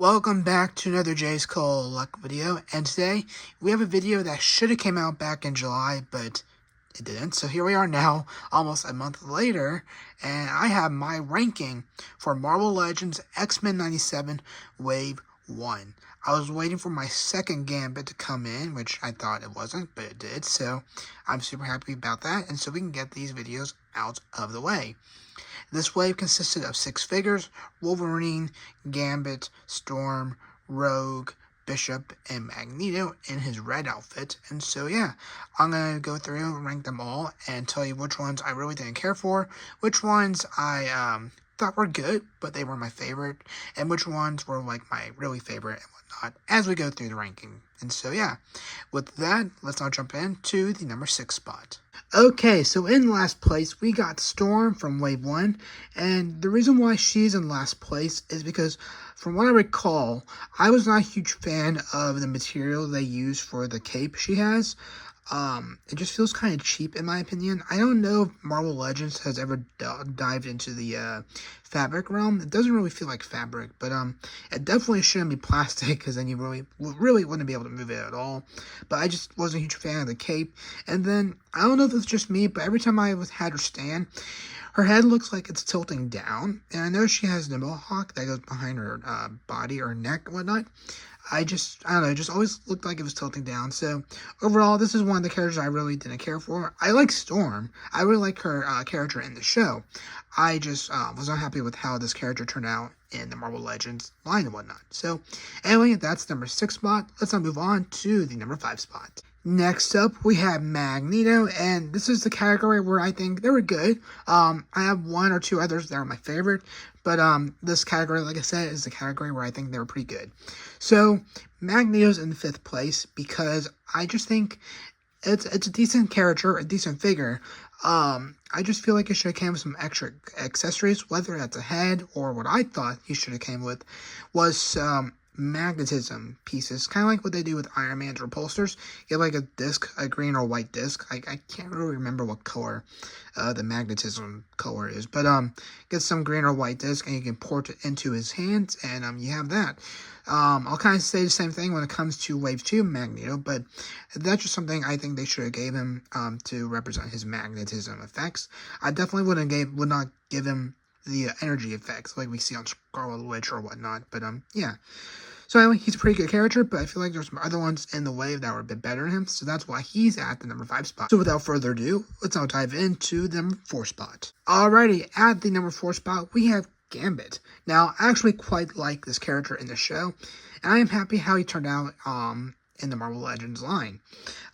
Welcome back to another Jay's Call Luck video, and today we have a video that should have came out back in July, but it didn't. So here we are now, almost a month later, and I have my ranking for Marvel Legends X-Men 97 Wave 1. I was waiting for my second Gambit to come in, which I thought it wasn't, but it did, so I'm super happy about that, and so we can get these videos out of the way. This wave consisted of 6 figures: Wolverine, Gambit, Storm, Rogue, Bishop, and Magneto in his red outfit. And so yeah, I'm going to go through and rank them all and tell you which ones I really didn't care for, which ones I thought were good, but they were my favorite, and which ones were like my really favorite and whatnot as we go through the ranking. And so yeah, with that, let's now jump into the number 6 spot. Okay, so in last place, we got Storm from Wave 1, and the reason why she's in last place is because, from what I recall, I was not a huge fan of the material they use for the cape she has. It just feels kind of cheap in my opinion. I don't know if Marvel Legends has ever dived into the fabric realm. It doesn't really feel like fabric, but it definitely shouldn't be plastic, because then you really wouldn't be able to move it at all. But I just wasn't a huge fan of the cape. And then I don't know if it's just me, but every time I had her stand, her head looks like it's tilting down, and I know she has the mohawk that goes behind her body or neck and whatnot. I don't know, it just always looked like it was tilting down. So, overall, this is one of the characters I really didn't care for. I like Storm. I really like her character in the show. I just was not happy with how this character turned out in the Marvel Legends line and whatnot. So, anyway, that's number 6 spot. Let's now move on to the number 5 spot. Next up, we have Magneto, and this is the category where I think they were good. I have 1 or 2 others that are my favorite, but this category, like I said, is the category where I think they were pretty good. So, Magneto's in 5th place because I just think it's a decent character, a decent figure. I just feel like it should have came with some extra accessories, whether that's a head or what I thought he should have came with was magnetism pieces, kind of like what they do with Iron Man's repulsors. You have like a disc, a green or white disc. I can't really remember what color the magnetism color is, but get some green or white disc and you can port it into his hands, and you have that. I'll kind of say the same thing when it comes to Wave 2 Magneto, but that's just something I think they should have gave him to represent his magnetism effects. I definitely would not give him the energy effects like we see on Scarlet Witch or whatnot, but yeah. So anyway, he's a pretty good character, but I feel like there's some other ones in the wave that were a bit better than him, so that's why he's at the number 5 spot. So without further ado, let's now dive into the number 4 spot. Alrighty, at the number 4 spot, we have Gambit. Now, I actually quite like this character in the show, and I am happy how he turned out in the Marvel Legends line.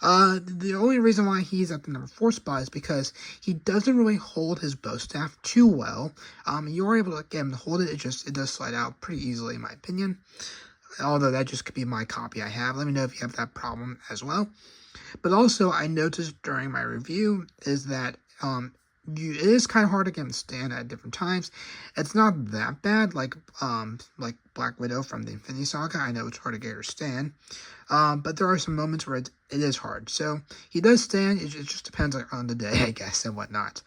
The only reason why he's at the number 4 spot is because he doesn't really hold his bow staff too well. You are able to get him to hold it, it does slide out pretty easily in my opinion. Although that just could be my copy I have. Let me know if you have that problem as well. But also, I noticed during my review is that it is kind of hard to get him to stand at different times. It's not that bad, like Black Widow from the Infinity Saga. I know it's hard to get her to stand, but there are some moments where it is hard. So he does stand. It just depends on the day, I guess, and whatnot.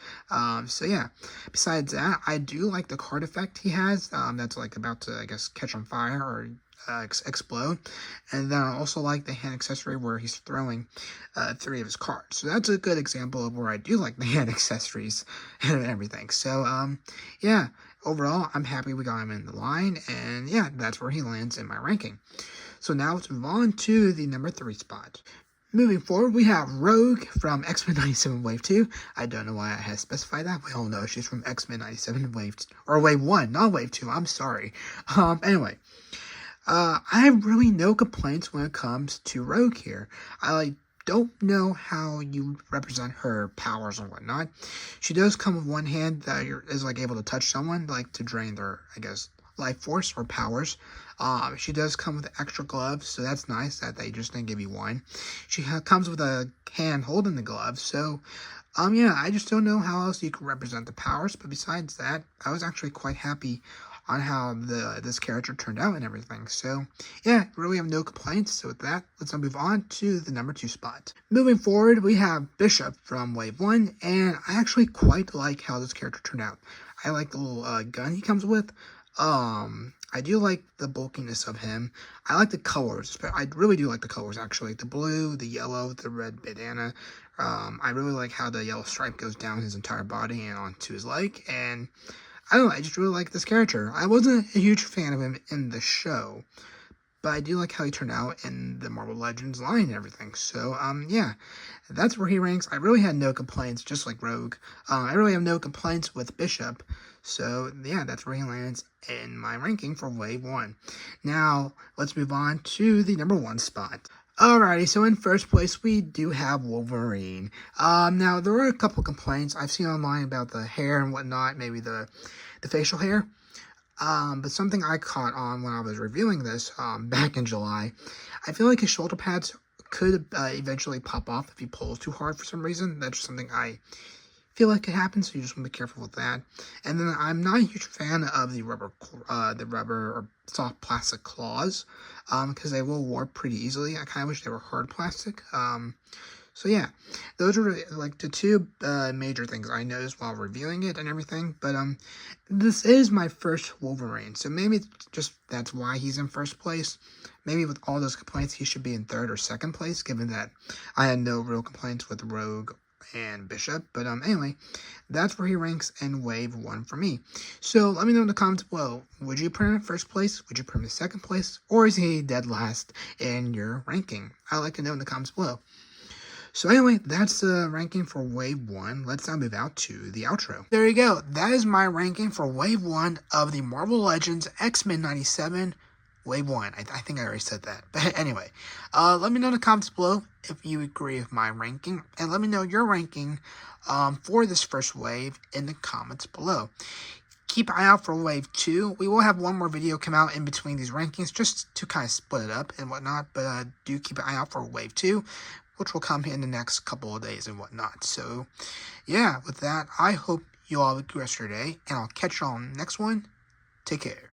So yeah. Besides that, I do like the card effect he has. That's like about to, I guess, catch on fire or explode. And then I also like the hand accessory where he's throwing 3 of his cards. So that's a good example of where I do like the hand accessories and everything. So yeah, overall I'm happy we got him in the line, and yeah, that's where he lands in my ranking. So now let's move on to the number 3 spot. Moving forward, we have Rogue from X-Men 97 Wave 2. I don't know why I had specified that. We all know she's from X-Men 97 Wave 2, or Wave 1, not Wave 2. I'm sorry. Anyway. I have really no complaints when it comes to Rogue here. I don't know how you represent her powers and whatnot. She does come with one hand that is like able to touch someone, like to drain their, I guess, life force or powers. She does come with extra gloves, so that's nice that they just didn't give you one. She comes with a hand holding the gloves, so yeah, I just don't know how else you can represent the powers. But besides that, I was actually quite happy on how this character turned out and everything. So yeah, really have no complaints. So with that, let's now move on to the number 2 spot. Moving forward, we have Bishop from Wave 1, and I actually quite like how this character turned out. I like the little gun he comes with. I do like the bulkiness of him. I like the colors, but I really do like the colors, actually. The blue, the yellow, the red bandana. I really like how the yellow stripe goes down his entire body and onto his leg, and I don't know, I just really like this character. I wasn't a huge fan of him in the show, but I do like how he turned out in the Marvel Legends line and everything. So, yeah, that's where he ranks. I really had no complaints, just like Rogue. I really have no complaints with Bishop. So, yeah, that's where he lands in my ranking for Wave 1. Now, let's move on to the number 1 spot. Alrighty, so in first place, we do have Wolverine. Now, there were a couple complaints I've seen online about the hair and whatnot, maybe the facial hair. But something I caught on when I was reviewing this, back in July, I feel like his shoulder pads could eventually pop off if he pulls too hard for some reason. That's just something I feel like could happen, so you just want to be careful with that. And then I'm not a huge fan of the rubber or soft plastic claws, because they will warp pretty easily. I kind of wish they were hard plastic. So yeah, those are like the two major things I noticed while reviewing it and everything. But this is my first Wolverine, so maybe it's just that's why he's in first place. Maybe with all those complaints, he should be in third or second place, given that I had no real complaints with Rogue and Bishop. But anyway, that's where he ranks in Wave 1 for me. So let me know in the comments below. Would you put him in first place? Would you put him in second place? Or is he dead last in your ranking? I'd like to know in the comments below. So anyway, that's the ranking for Wave 1. Let's now move out to the outro. There you go. That is my ranking for Wave 1 of the Marvel Legends X-Men 97 Wave 1. I think I already said that. But anyway, let me know in the comments below if you agree with my ranking. And let me know your ranking for this first wave in the comments below. Keep an eye out for Wave 2. We will have one more video come out in between these rankings just to kind of split it up and whatnot. But do keep an eye out for Wave 2, which will come in the next couple of days and whatnot. So, yeah, with that, I hope you all have a good rest of your day, and I'll catch you on the next one. Take care.